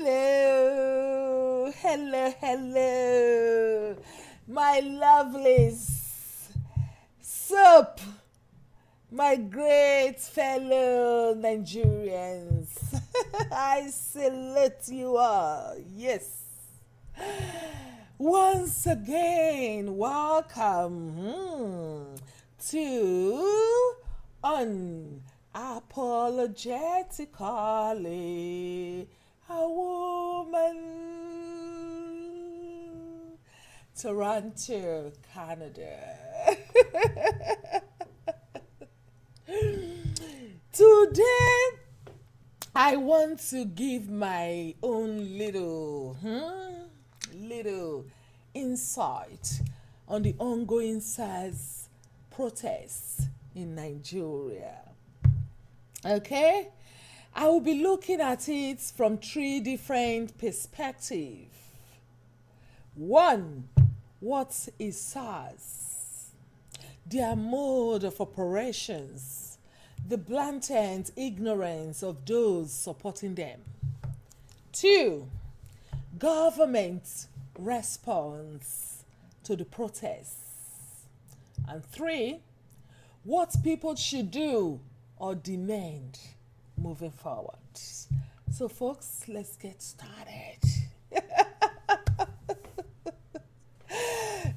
Hello, hello, hello, my lovelies, sup, my great fellow Nigerians. I salute you all. Yes. Once again, welcome to Unapologetically a Woman, Toronto, Canada. Today, I want to give my own little insight on the ongoing SARS protests in Nigeria. Okay? I will be looking at it from three different perspectives. One, what is SARS? Their mode of operations, the blatant ignorance of those supporting them. Two, government response to the protests. And three, what people should do or demand moving forward. So folks, let's get started.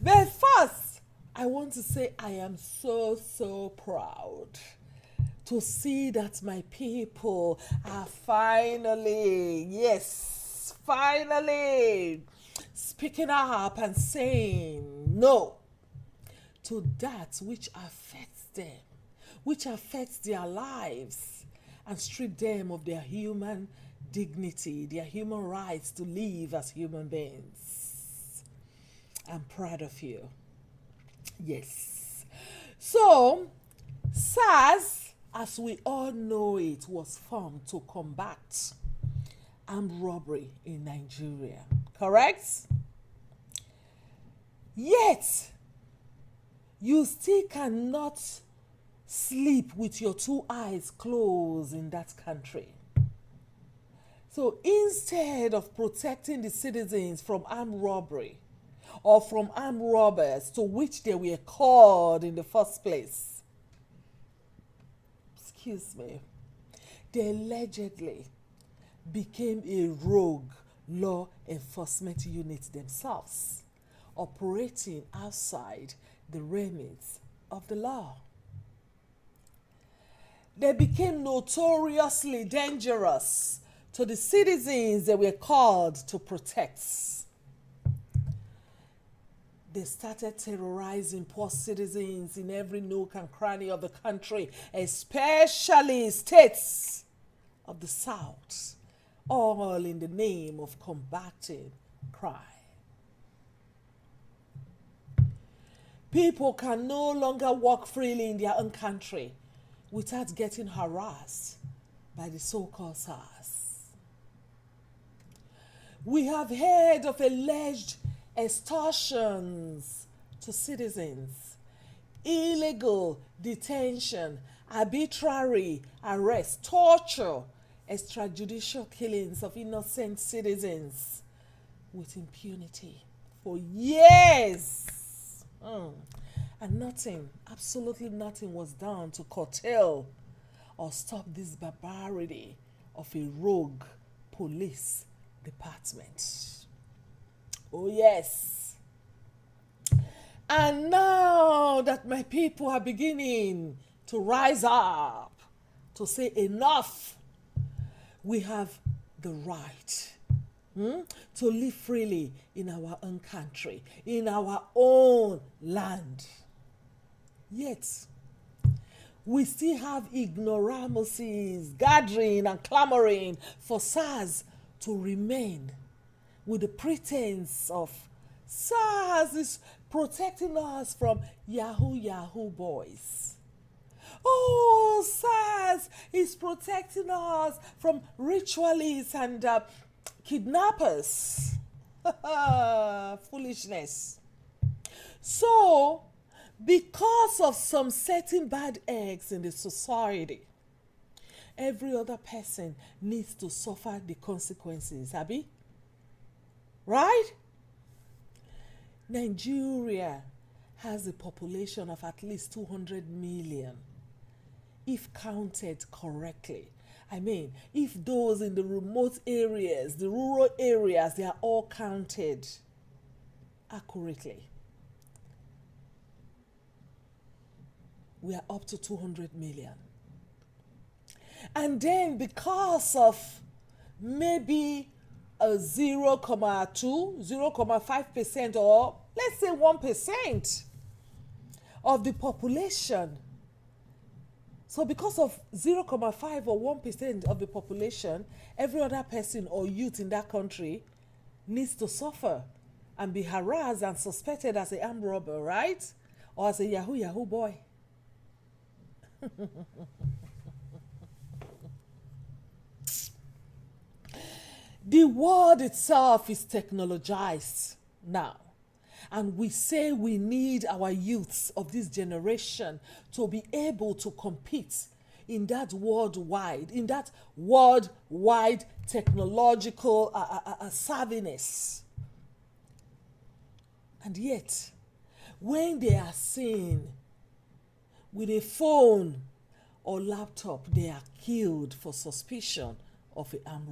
But first, I want to say I am so proud to see that my people are finally speaking up and saying no to that which affects them, which affects their lives and strip them of their human dignity, their human rights to live as human beings. I'm proud of you. Yes. So, SARS, as we all know it, was formed to combat armed robbery in Nigeria. Correct? Yet, you still cannot sleep with your two eyes closed in that country. So instead of protecting the citizens from armed robbery or from armed robbers to which they were called in the first place, they allegedly became a rogue law enforcement unit themselves, operating outside the remit of the law. They became notoriously dangerous to the citizens they were called to protect. They started terrorizing poor citizens in every nook and cranny of the country, especially states of the South, all in the name of combating crime. People can no longer walk freely in their own country without getting harassed by the so-called SARS. We have heard of alleged extortions to citizens, illegal detention, arbitrary arrest, torture, extrajudicial killings of innocent citizens with impunity for years. And nothing, absolutely nothing was done to curtail or stop this barbarity of a rogue police department. Oh yes. And now that my people are beginning to rise up to say enough, we have the right to live freely in our own country, in our own land. Yet, we still have ignoramuses gathering and clamoring for SARS to remain with the pretense of SARS is protecting us from Yahoo boys. Oh, SARS is protecting us from ritualists and kidnappers. Foolishness. So, because of some certain bad eggs in the society, every other person needs to suffer the consequences, Abi? Right? Nigeria has a population of at least 200 million, if counted correctly. I mean, if those in the remote areas, the rural areas, they are all counted accurately, we are up to 200 million. And then because of maybe a 0.2, 0.5%, or let's say 1% of the population. So because of 0.5 or 1% of the population, every other person or youth in that country needs to suffer and be harassed and suspected as an armed robber, right? Or as a Yahoo boy. The world itself is technologized now. And we say we need our youths of this generation to be able to compete in that worldwide technological savviness. And yet, when they are seen with a phone or laptop, they are killed for suspicion of armed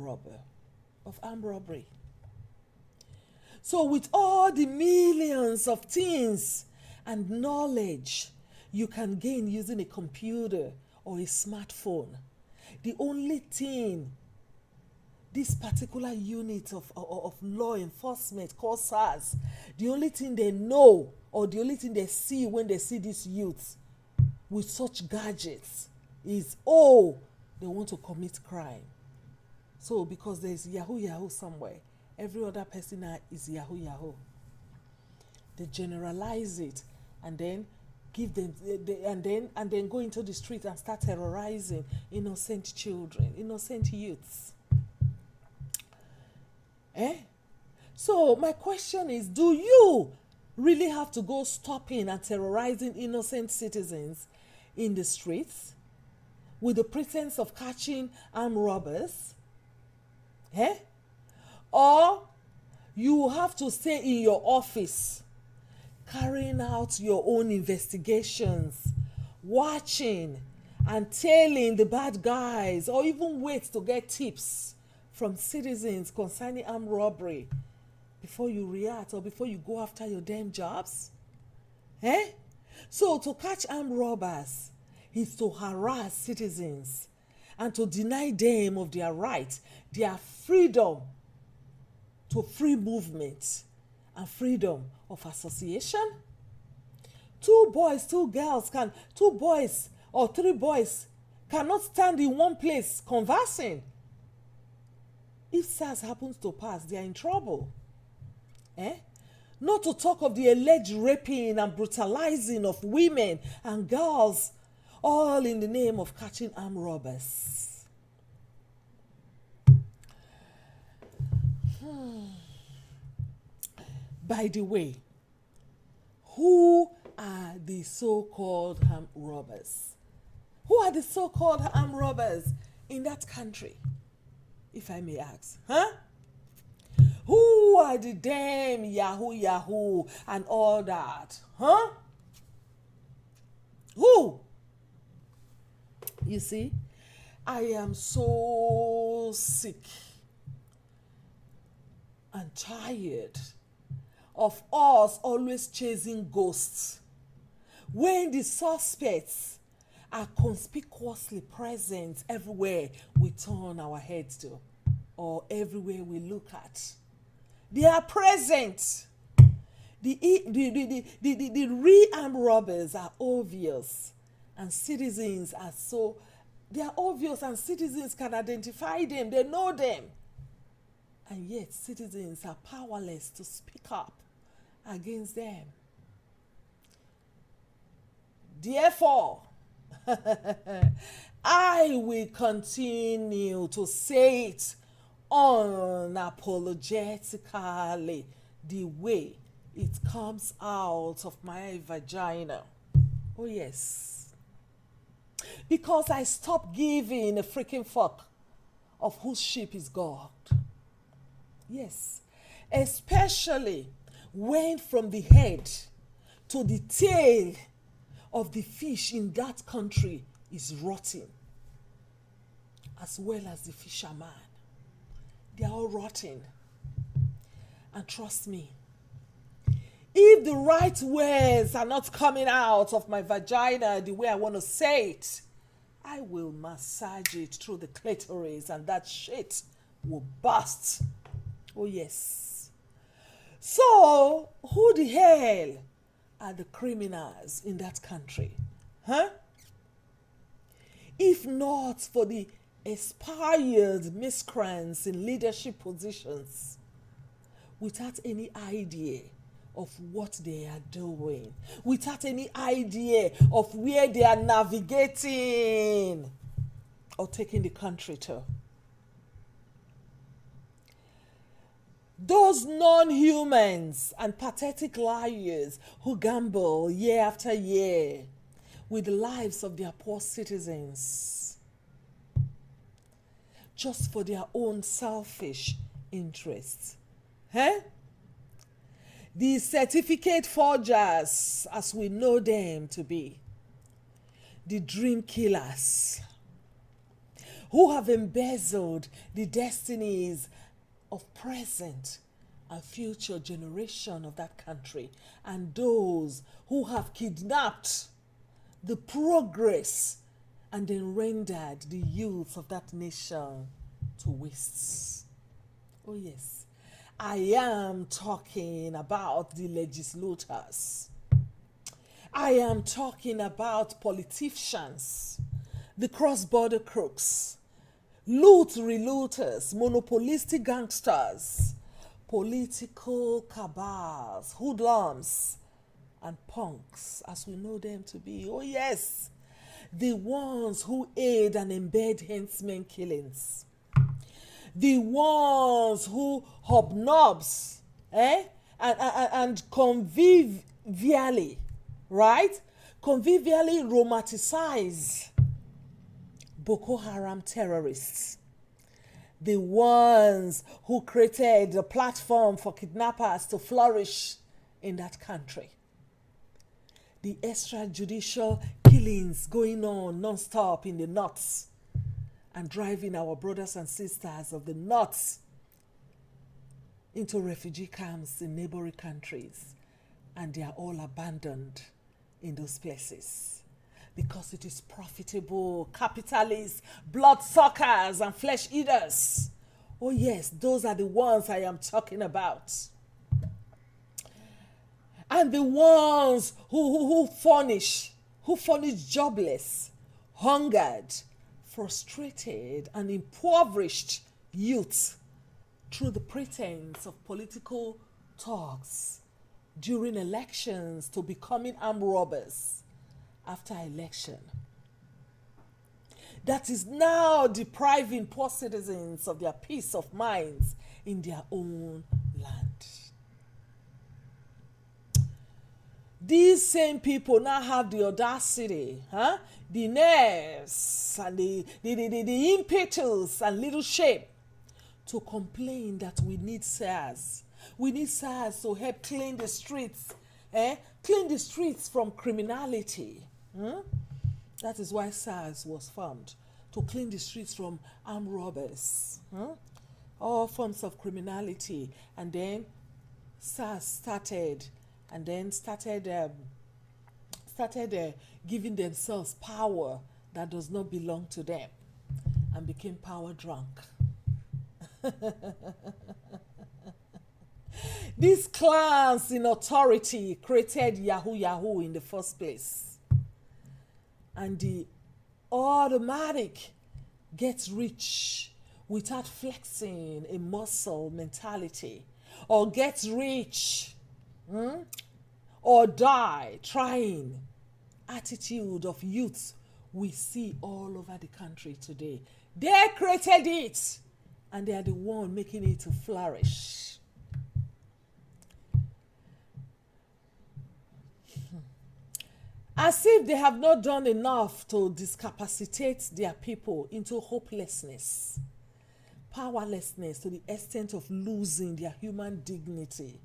robbery. So with all the millions of things and knowledge you can gain using a computer or a smartphone, the only thing this particular unit of law enforcement called SARS, the only thing they know or the only thing they see when they see these youths with such gadgets is, oh, they want to commit crime. So because there's Yahoo somewhere, every other person is Yahoo. They generalize it and then give them, and then go into the street and start terrorizing innocent children, innocent youths. So my question is, do you really have to go stopping and terrorizing innocent citizens in the streets with the pretense of catching armed robbers? Or you have to stay in your office carrying out your own investigations, watching and tailing the bad guys, or even wait to get tips from citizens concerning armed robbery before you react or before you go after your damn jobs? So to catch armed robbers is to harass citizens and to deny them of their right, their freedom to free movement and freedom of association. Two boys or three boys cannot stand in one place conversing. If SARS happens to pass, they are in trouble. Not to talk of the alleged raping and brutalizing of women and girls, all in the name of catching armed robbers. By the way, who are the so-called armed robbers? Who are the so-called armed robbers in that country, if I may ask? Who are the damn Yahoo and all that? Who? You see, I am so sick and tired of us always chasing ghosts when the suspects are conspicuously present everywhere we turn our heads to or everywhere we look at. They are present. The real armed robbers are obvious, and citizens are they are obvious, and citizens can identify them. They know them. And yet citizens are powerless to speak up against them. Therefore, I will continue to say it unapologetically, the way it comes out of my vagina. Oh yes. Because I stopped giving a freaking fuck of whose sheep is God. Yes. Especially when from the head to the tail of the fish in that country is rotting, as well as the fisherman. They are all rotting. And trust me, if the right words are not coming out of my vagina the way I want to say it, I will massage it through the clitoris and that shit will burst. Oh yes. So, who the hell are the criminals in that country? Huh? If not for the expired miscreants in leadership positions, without any idea of what they are doing, without any idea of where they are navigating or taking the country to. Those non-humans and pathetic liars who gamble year after year with the lives of their poor citizens just for their own selfish interests. Huh? The certificate forgers, as we know them to be, the dream killers, who have embezzled the destinies of present and future generation of that country, and those who have kidnapped the progress and then rendered the youth of that nation to wastes. Oh yes, I am talking about the legislators. I am talking about politicians, the cross-border crooks, loot-relooters, monopolistic gangsters, political cabals, hoodlums, and punks, as we know them to be. Oh yes, the ones who aid and embed henchman killings. The ones who hobnobs, and convivially, right? Convivially romanticize Boko Haram terrorists. The ones who created a platform for kidnappers to flourish in that country. The extrajudicial killings going on non-stop in the north and driving our brothers and sisters of the north into refugee camps in neighboring countries, and they are all abandoned in those places because it is profitable, capitalists, bloodsuckers, and flesh eaters. Oh yes, those are the ones I am talking about. And the ones who furnish jobless, hungered, frustrated, and impoverished youth through the pretense of political talks during elections to becoming armed robbers after election. That is now depriving poor citizens of their peace of minds in their own land. These same people now have the audacity, the nerves, and the impetus and leadership to complain that we need SARS. We need SARS to help clean the streets, clean the streets from criminality. That is why SARS was formed, to clean the streets from armed robbers, all forms of criminality. And then SARS started giving themselves power that does not belong to them, and became power drunk. These clans in authority created Yahoo in the first place, and the automatic gets rich without flexing a muscle mentality, or gets rich or die trying attitude of youth we see all over the country today. They created it, and they are the one making it to flourish. As if they have not done enough to discapacitate their people into hopelessness, powerlessness to the extent of losing their human dignity,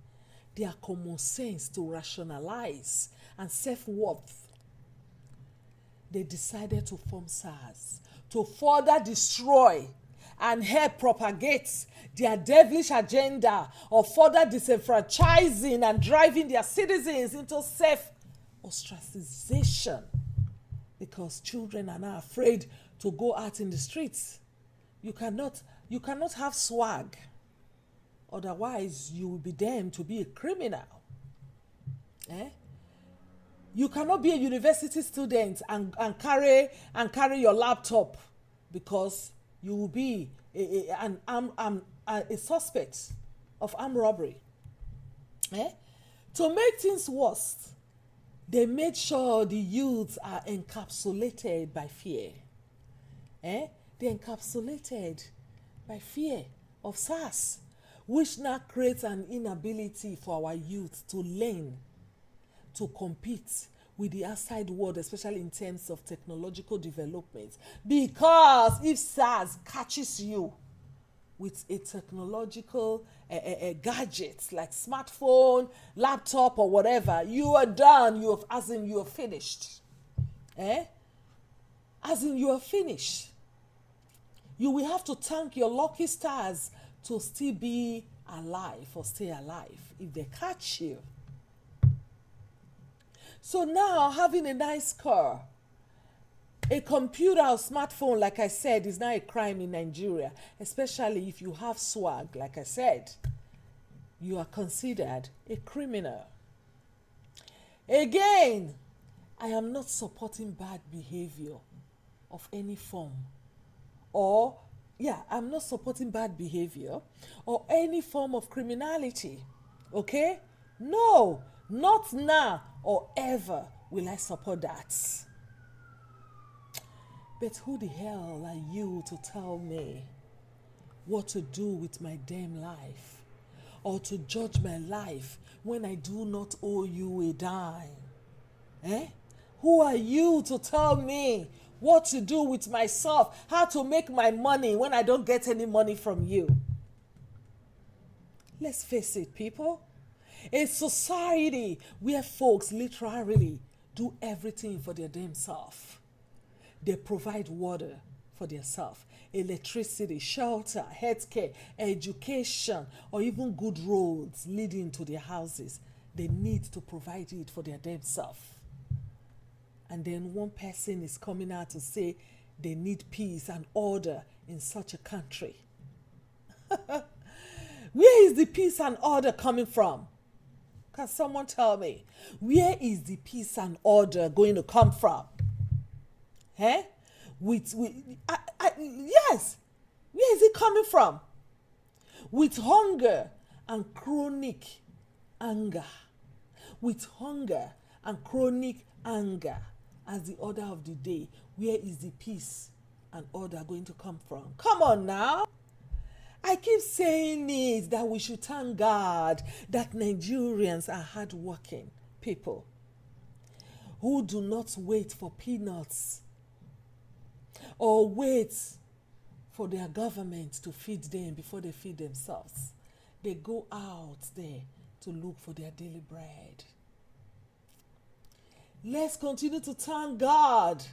their common sense to rationalize, and self-worth, they decided to form SARS to further destroy and help propagate their devilish agenda of further disenfranchising and driving their citizens into self-ostracization, because children are now afraid to go out in the streets. You cannot have swag, otherwise you will be deemed to be a criminal. You cannot be a university student and carry your laptop, because you will be a suspect of armed robbery. To make things worse, they made sure the youths are encapsulated by fear. They're encapsulated by fear of SARS, which now creates an inability for our youth to learn, to compete with the outside world, especially in terms of technological development. Because if SARS catches you with a technological gadget like smartphone, laptop, or whatever, you are done. You are finished. As in you are finished. You will have to thank your lucky stars to still be alive or stay alive if they catch you. So now, having a nice car, a computer or smartphone, like I said, is now a crime in Nigeria, especially if you have swag, like I said. You are considered a criminal. Again, I am not supporting bad behavior of any form. I'm not supporting bad behavior or any form of criminality. Okay? No, not now or ever will I support that. But who the hell are you to tell me what to do with my damn life, or to judge my life when I do not owe you a dime? Who are you to tell me what to do with myself, how to make my money when I don't get any money from you? Let's face it, people. A society where folks literally do everything for their damn self. They provide water for themselves, electricity, shelter, healthcare, education, or even good roads leading to their houses. They need to provide it for their damn self. And then one person is coming out to say they need peace and order in such a country. Where is the peace and order coming from? Can someone tell me? Where is the peace and order going to come from? Yes. Where is it coming from? With hunger and chronic anger. With hunger and chronic anger as the order of the day. Where is the peace and order going to come from? Come on now. I keep saying it, that we should thank God that Nigerians are hardworking people who do not wait for peanuts or wait for their government to feed them before they feed themselves. They go out there to look for their daily bread. Let's continue to thank God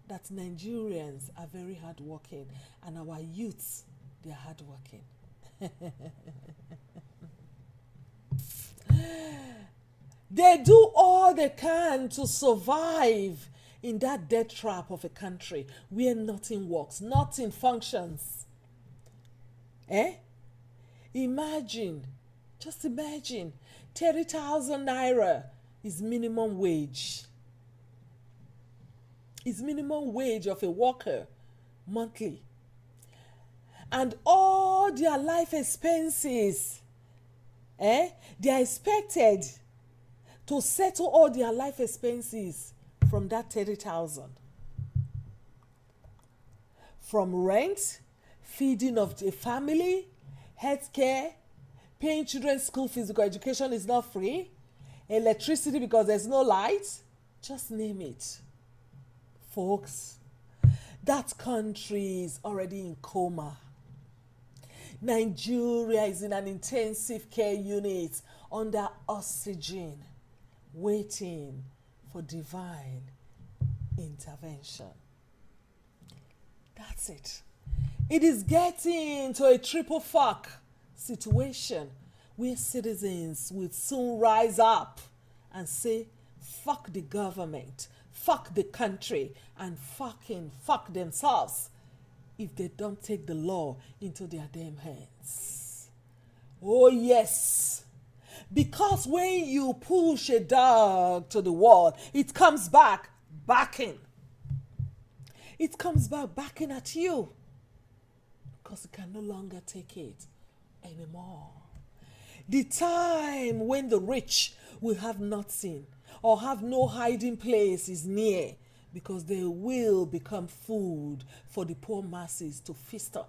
that Nigerians are very hardworking and our youths, they are hardworking. They do all they can to survive in that death trap of a country where nothing works, nothing functions. Imagine, just imagine, 30,000 naira is minimum wage. Is minimum wage of a worker monthly. And all their life expenses, they are expected to settle all their life expenses from that 30,000. From rent, feeding of the family, healthcare, paying children's school fees because education is not free, electricity because there's no light, Just name it. Folks, that country is already in coma. Nigeria is in an intensive care unit under oxygen, waiting for divine intervention. That's it. It is getting to a triple fuck situation where citizens will soon rise up and say, fuck the government, fuck the country, and fuck themselves if they don't take the law into their damn hands. Oh yes, because when you push a dog to the wall, it comes back backing. It comes back backing at you because it can no longer take it anymore. The time when the rich will have nothing or have no hiding place is near, because they will become food for the poor masses to feast on.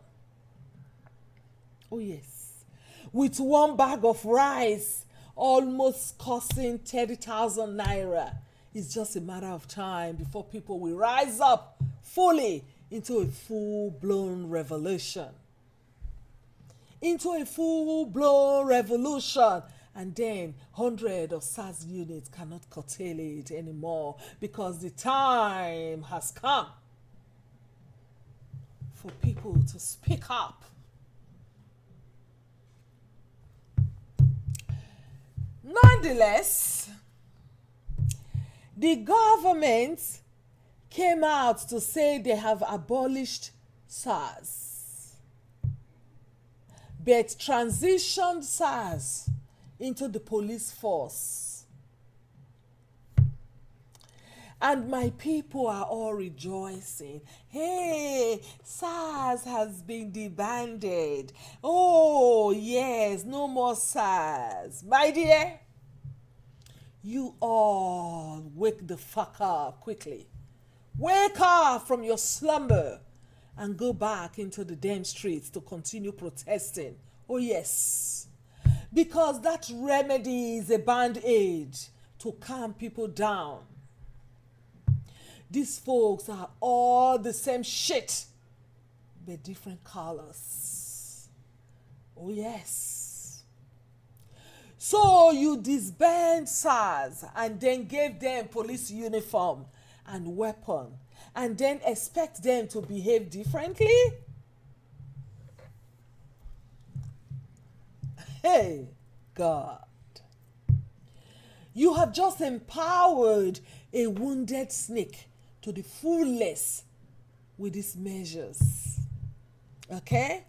Oh yes, with one bag of rice almost costing 30,000 naira, it's just a matter of time before people will rise up fully into a full-blown revolution. And then hundreds of SARS units cannot curtail it anymore, because the time has come for people to speak up. Nonetheless, the government came out to say they have abolished SARS, but transitioned SARS into the police force. And my people are all rejoicing. Hey, SARS has been disbanded. Oh, yes, no more SARS. My dear, you all wake the fuck up quickly. Wake up from your slumber and go back into the damn streets to continue protesting. Oh, yes. Because that remedy is a band-aid to calm people down. These folks are all the same shit, but different colors. Oh yes. So you disband SARS and then gave them police uniform and weapon, and then expect them to behave differently? Hey, God. You have just empowered a wounded snake to the fullest with these measures. Okay?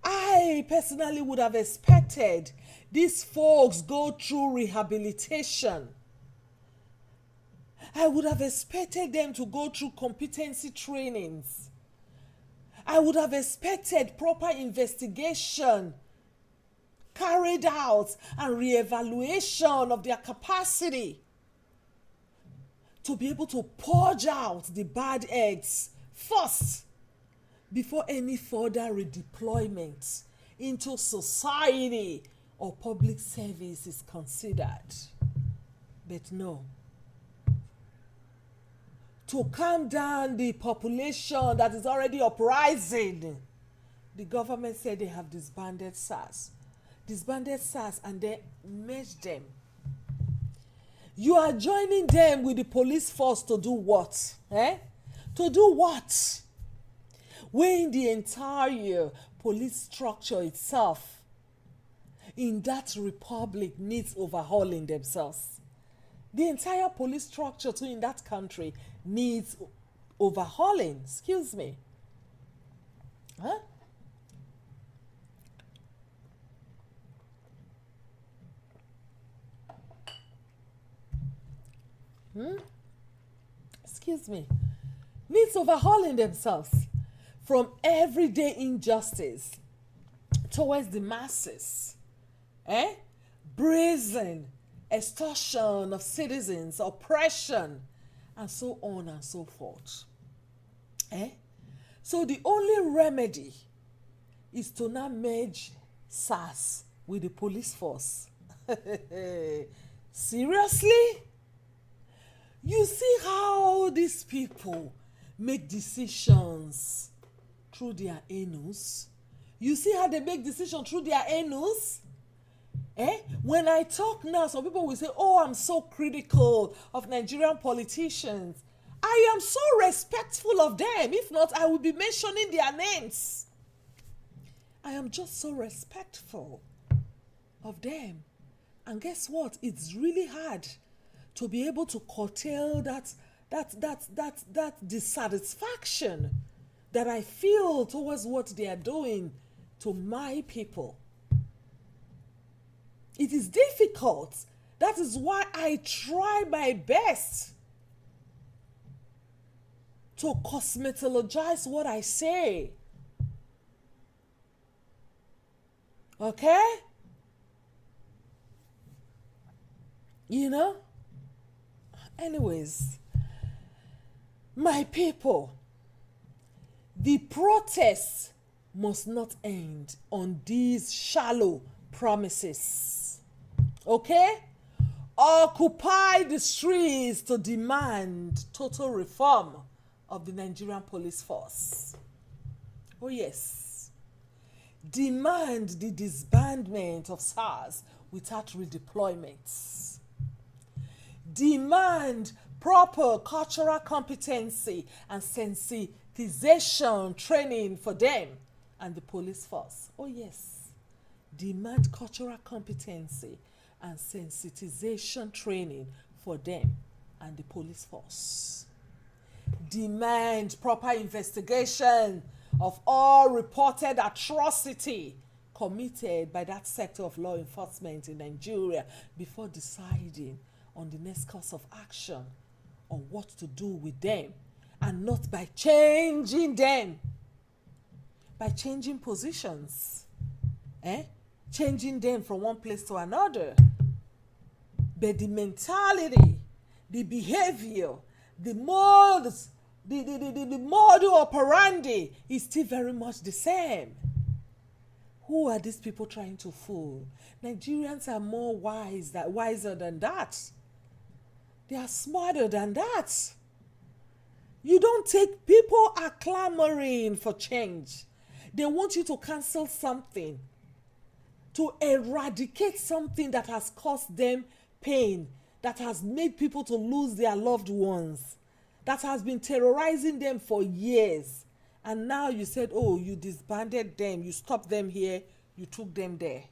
I personally would have expected these folks go through rehabilitation. I would have expected them to go through competency trainings. I would have expected proper investigation carried out and reevaluation of their capacity to be able to purge out the bad eggs first before any further redeployment into society or public service is considered. But no. To calm down the population that is already uprising, the government said they have disbanded SARS. Disbanded SARS and they merged them. You are joining them with the police force to do what? To do what? When the entire police structure itself in that republic needs overhauling themselves. The entire police structure too in that country needs overhauling. Excuse me. Huh? Excuse me. Needs overhauling themselves from everyday injustice towards the masses. Brazen extortion of citizens, oppression, and so on and so forth. So the only remedy is to now merge SARS with the police force. Seriously? You see how these people make decisions through their anus? You see how they make decisions through their anus? When I talk now, some people will say, oh, I'm so critical of Nigerian politicians. I am so respectful of them. If not, I will be mentioning their names. I am just so respectful of them. And guess what? It's really hard to be able to curtail that dissatisfaction that I feel towards what they are doing to my people. It is difficult. That is why I try my best to cosmetologize what I say. Okay? You know? Anyways, my people, the protests must not end on these shallow promises. Okay? Occupy the streets to demand total reform of the Nigerian police force. Oh yes. Demand the disbandment of SARS without redeployments. Demand proper cultural competency and sensitization training for them and the police force. Oh yes. Demand cultural competency and sensitization training for them and the police force. Demand proper investigation of all reported atrocity committed by that sector of law enforcement in Nigeria before deciding on the next course of action on what to do with them, and not by changing them, by changing positions, changing them from one place to another. But the mentality, the behavior, the modes, the model operandi is still very much the same. Who are these people trying to fool? Nigerians are more wiser than that. They are smarter than that. You don't take, people are clamoring for change. They want you to cancel something, to eradicate something that has caused them pain, that has made people to lose their loved ones, that has been terrorizing them for years. And now you said, oh, you disbanded them, you stopped them here, you took them there.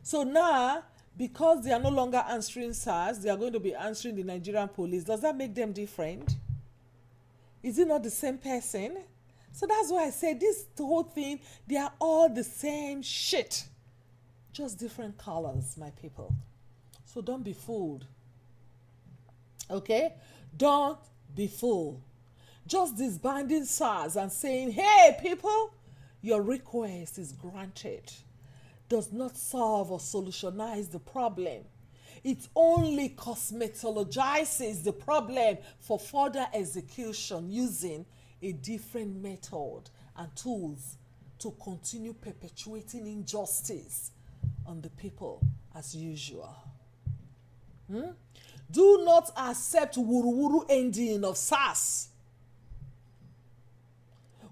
So now, because they are no longer answering SARS, they are going to be answering the Nigerian police. Does that make them different? Is it not the same person? So that's why I said this whole thing, they are all the same shit. Just different colors, my people. So don't be fooled. Okay? Don't be fooled. Just disbanding SARS and saying, hey, people, your request is granted, does not solve or solutionize the problem. It only cosmetologizes the problem for further execution using a different method and tools to continue perpetuating injustice on the people as usual. Do not accept wuru-wuru ending of SARS.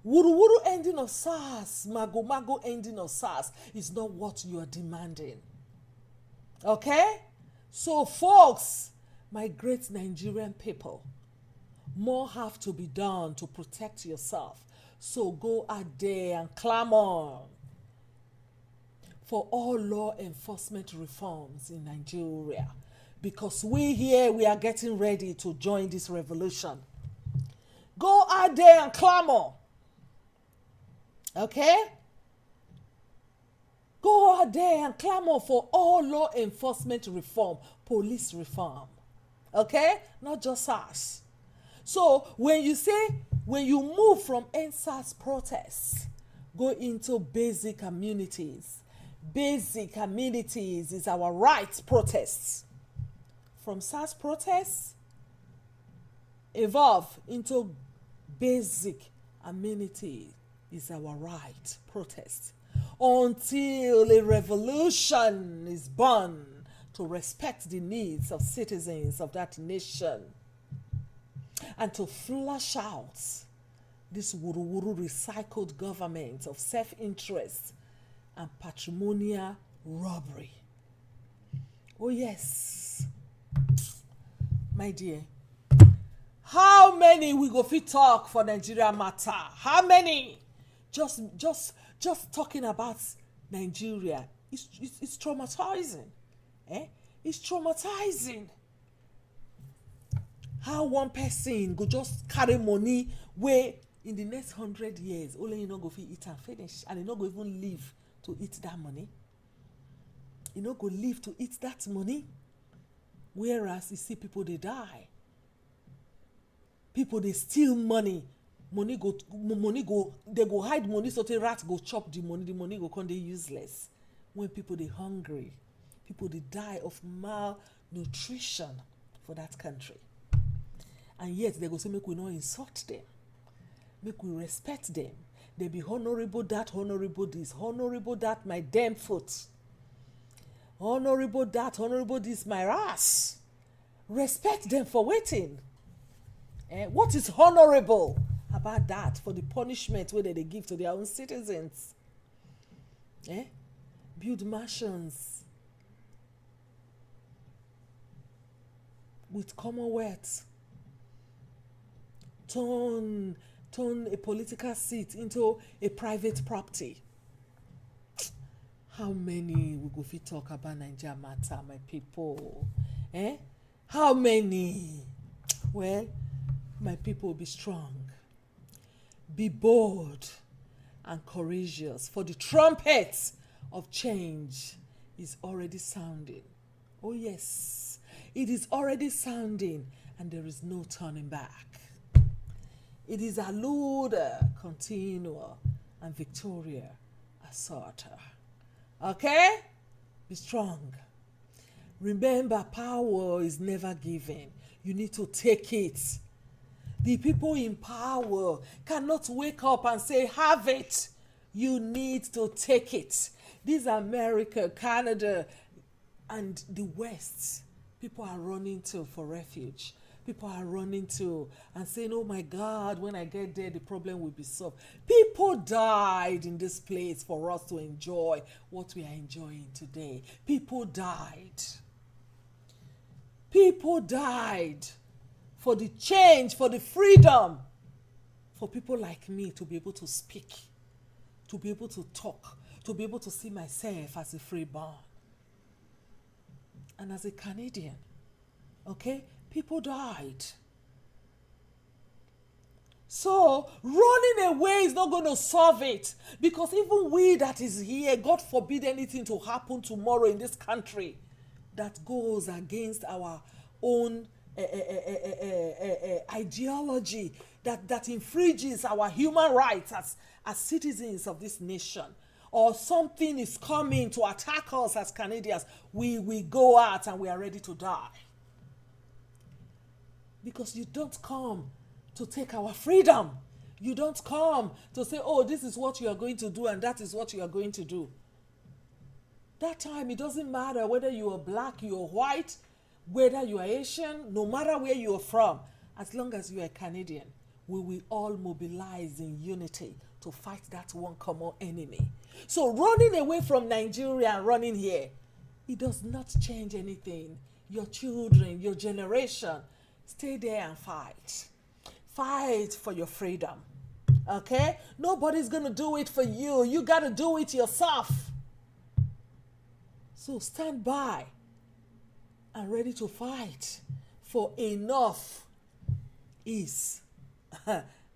Wuru-wuru ending of SARS, mago-mago ending of SARS is not what you are demanding. Okay? So folks, my great Nigerian people, more have to be done to protect yourself. So go out there and clamor for all law enforcement reforms in Nigeria. Because we here, we are getting ready to join this revolution. Go out there and clamor. Okay? Go out there and clamor for all law enforcement reform, police reform. Okay? Not just us. So when you move from end-SARS protests, go into basic amenities. Basic amenities is our rights protests. From SARS protests, evolve into basic amenities is our right protest. Until a revolution is born to respect the needs of citizens of that nation, and to flush out this wuru-wuru recycled government of self-interest and patrimonial robbery. Oh yes, my dear, how many we go fit talk for Nigeria matter? How many? Just talking about Nigeria, it's traumatizing. It's traumatizing. How one person go just carry money where in the next 100 years only you no go fit eat and finish, and you no go even live to eat that money. You no go live to eat that money. Whereas you see people they die. People they steal money. Money go, they go hide money so the rat go chop the money go come dey useless. When people they hungry, people they die of malnutrition for that country. And yet they go say make we not insult them, make we respect them. They be honorable that, honorable this, honorable that my damn foot, honorable that, honorable this my ass. Respect them for waiting. What is honorable about that for the punishment where they give to their own citizens? Build mansions with commonwealth, turn a political seat into a private property. How many we go fit talk about Nigeria matter, my people? How many? Well, my people, be strong, be bold and courageous, for the trumpet of change is already sounding. Oh yes, it is already sounding, and there is no turning back. It is Aluda, Continua, and Victoria Assorta. Okay? Be strong. Remember, power is never given. You need to take it. The people in power cannot wake up and say, have it. You need to take it. This America, Canada, and the West, people are running to for refuge. People are running to and saying, oh my God, when I get there, the problem will be solved. People died in this place for us to enjoy what we are enjoying today. People died. People died for the change, for the freedom, for people like me to be able to speak, to be able to talk, to be able to see myself as a freeborn and as a Canadian. Okay? People died. So running away is not going to solve it, because even we that is here, God forbid anything to happen tomorrow in this country that goes against our own ideology, that infringes our human rights as citizens of this nation, or something is coming to attack us as Canadians, we go out and we are ready to die. Because you don't come to take our freedom. You don't come to say, oh, this is what you are going to do and that is what you are going to do. That time, it doesn't matter whether you are black, you are white, whether you are Asian, no matter where you are from, as long as you are Canadian, we will all mobilize in unity to fight that one common enemy. So running away from Nigeria and running here, it does not change anything. Your children, your generation, stay there and fight. Fight for your freedom. Okay? Nobody's going to do it for you. You got to do it yourself. So stand by and ready to fight, for enough is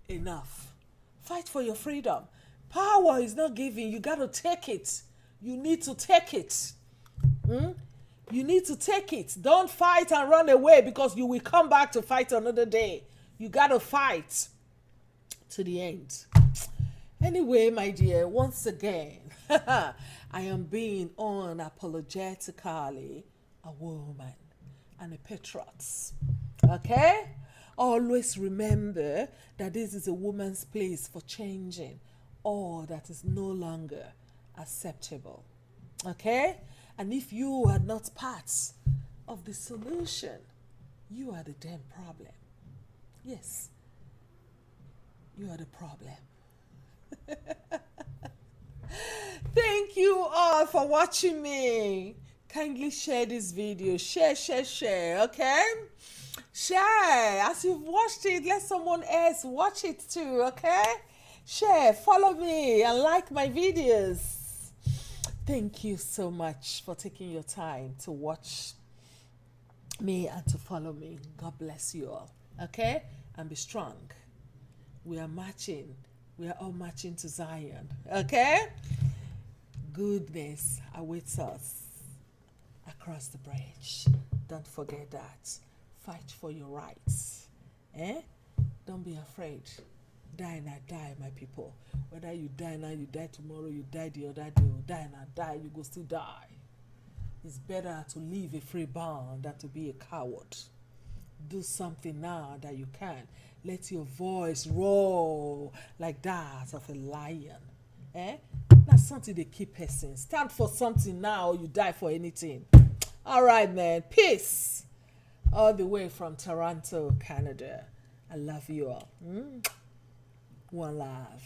enough. Fight for your freedom. Power is not given. You got to take it. You need to take it. You need to take it. Don't fight and run away, because you will come back to fight another day. You got to fight to the end. Anyway, my dear, once again, I am being unapologetically a woman and a patriot. Okay? Always remember that this is a woman's place for changing all that is no longer acceptable. Okay? And if you are not part of the solution, you are the damn problem. Yes, you are the problem. Thank you all for watching me. Kindly share this video. Share, okay? Share. As you've watched it, let someone else watch it too, okay? Share, follow me, and like my videos. Thank you so much for taking your time to watch me and to follow me. God bless you all, okay? And be strong. We are marching. We are all marching to Zion, okay? Goodness awaits us across the bridge. Don't forget that. Fight for your rights. Don't be afraid. Die now, die, my people. Whether you die now, you die tomorrow, you die the other day, you die now, die, you go still die. It's better to live a free born than to be a coward. Do something now that you can. Let your voice roar like that of a lion. That's something they keep person. Stand for something now, or you die for anything. All right, man. Peace. All the way from Toronto, Canada. I love you all. One love.